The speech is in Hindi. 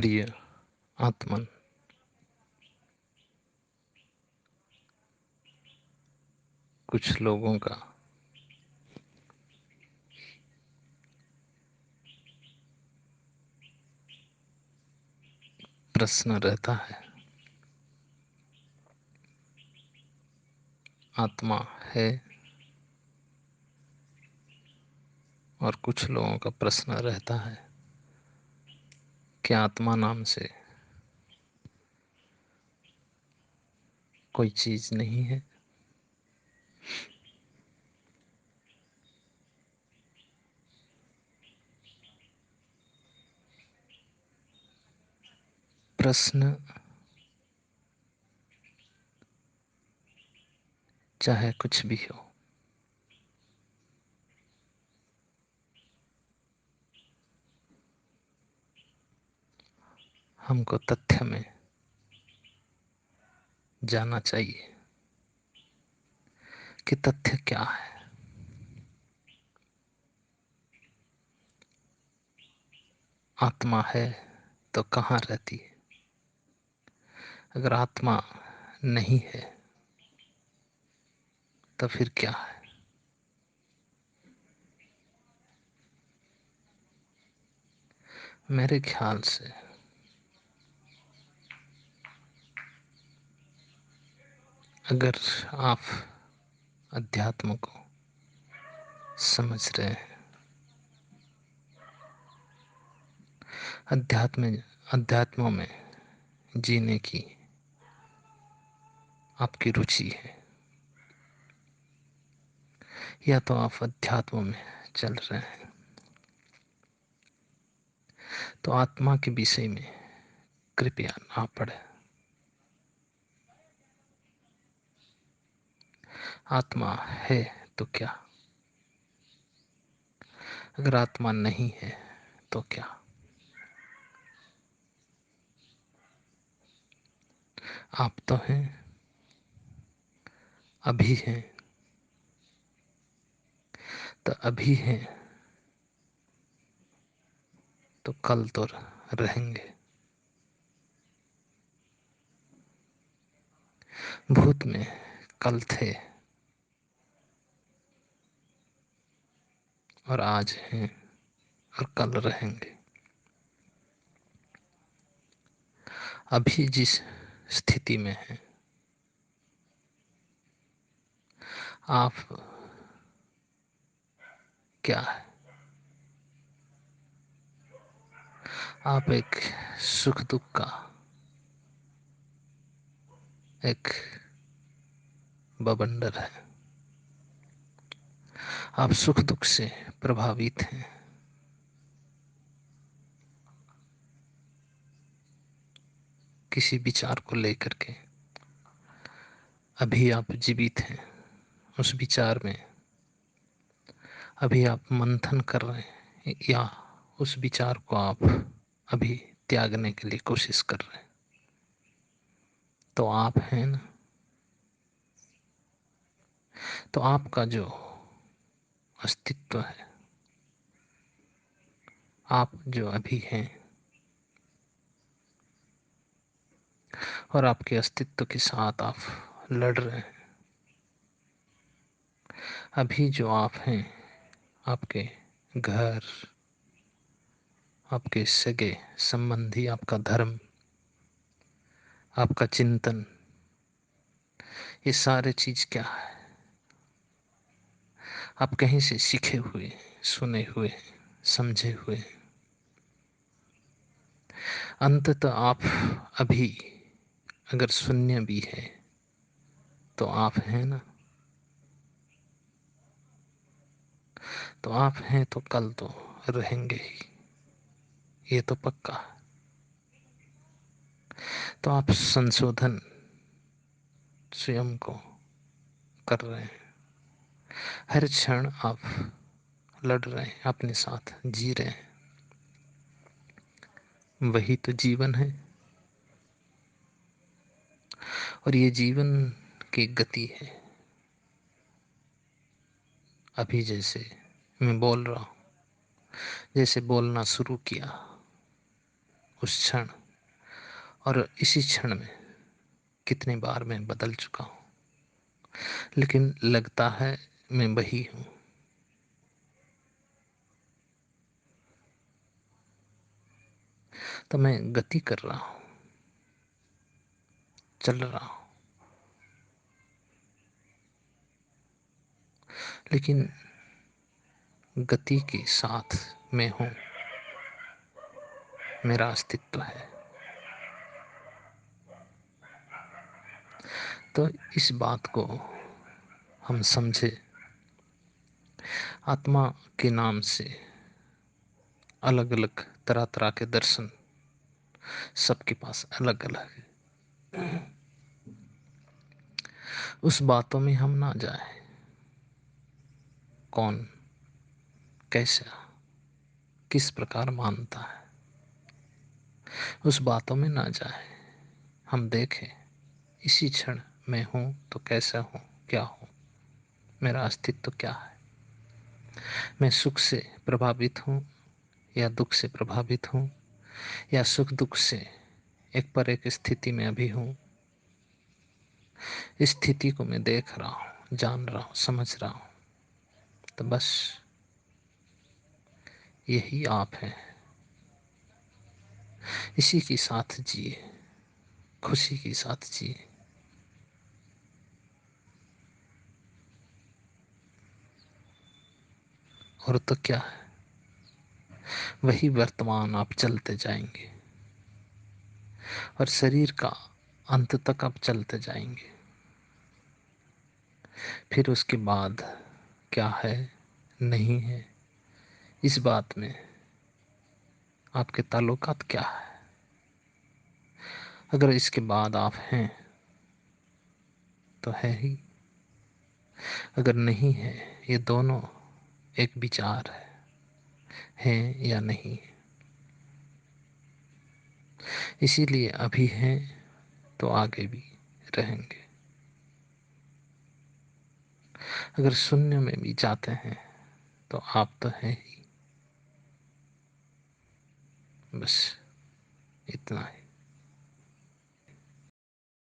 प्रिय आत्मन, कुछ लोगों का प्रश्न रहता है, आत्मा है, और कुछ लोगों का प्रश्न रहता है कि आत्मा नाम से कोई चीज नहीं है। प्रश्न चाहे कुछ भी हो, हमको तथ्य में जाना चाहिए कि तथ्य क्या है। आत्मा है तो कहाँ रहती है? अगर आत्मा नहीं है तो फिर क्या है? मेरे ख्याल से अगर आप अध्यात्म को समझ रहे हैं, अध्यात्म में जीने की आपकी रुचि है, या तो आप अध्यात्म में चल रहे हैं, तो आत्मा के विषय में कृपया ना पढ़ें। आत्मा है तो क्या, अगर आत्मा नहीं है तो क्या? आप तो हैं, अभी हैं, तो अभी हैं तो कल तो रहेंगे। भूत में कल थे और आज हैं और कल रहेंगे। अभी जिस स्थिति में हैं आप, क्या है? आप एक सुख दुख का एक बवंडर है। आप सुख दुख से प्रभावित हैं। किसी विचार को लेकर के अभी आप जीवित हैं, उस विचार में अभी आप मंथन कर रहे हैं, या उस विचार को आप अभी त्यागने के लिए कोशिश कर रहे हैं, तो आप हैं ना। तो आपका जो अस्तित्व है, आप जो अभी हैं, और आपके अस्तित्व के साथ आप लड़ रहे हैं। अभी जो आप हैं, आपके घर, आपके सगे संबंधी, आपका धर्म, आपका चिंतन, ये सारे चीज क्या है? आप कहीं से सीखे हुए, सुने हुए, समझे हुए। अंततः आप अभी अगर शून्य भी है तो आप हैं ना। तो आप हैं तो कल तो रहेंगे ही, ये तो पक्का है। तो आप संशोधन स्वयं को कर रहे हैं। हर क्षण आप लड़ रहे हैं, अपने साथ जी रहे हैं। वही तो जीवन है। और ये जीवन की गति है। अभी जैसे मैं बोल रहा हूं, जैसे बोलना शुरू किया उस क्षण और इसी क्षण में कितनी बार मैं बदल चुका हूँ, लेकिन लगता है मैं वही हूँ। तो मैं गति कर रहा हूँ, चल रहा हूँ, लेकिन गति के साथ मैं हूँ, मेरा अस्तित्व है। तो इस बात को हम समझे। आत्मा के नाम से अलग अलग तरह तरह के दर्शन सबके पास अलग अलग है। उस बातों में हम ना जाए, कौन कैसा किस प्रकार मानता है, उस बातों में ना जाए। हम देखें इसी क्षण मैं हूं तो कैसा हूं, क्या हूं, मेरा अस्तित्व क्या है। मैं सुख से प्रभावित हूं या दुख से प्रभावित हूं, या सुख दुख से एक पर एक स्थिति में अभी हूं। इस स्थिति को मैं देख रहा हूं, जान रहा हूं, समझ रहा हूं। तो बस यही आप हैं। इसी के साथ जिए, खुशी के साथ जिए। और तो क्या है, वही वर्तमान आप चलते जाएंगे और शरीर का अंत तक आप चलते जाएंगे। फिर उसके बाद क्या है, नहीं है, इस बात में आपके ताल्लुकात क्या है। अगर इसके बाद आप हैं तो है ही, अगर नहीं है, ये दोनों एक विचार है या नहीं। इसीलिए अभी हैं तो आगे भी रहेंगे। अगर शून्य में भी जाते हैं तो आप तो हैं ही। बस इतना ही।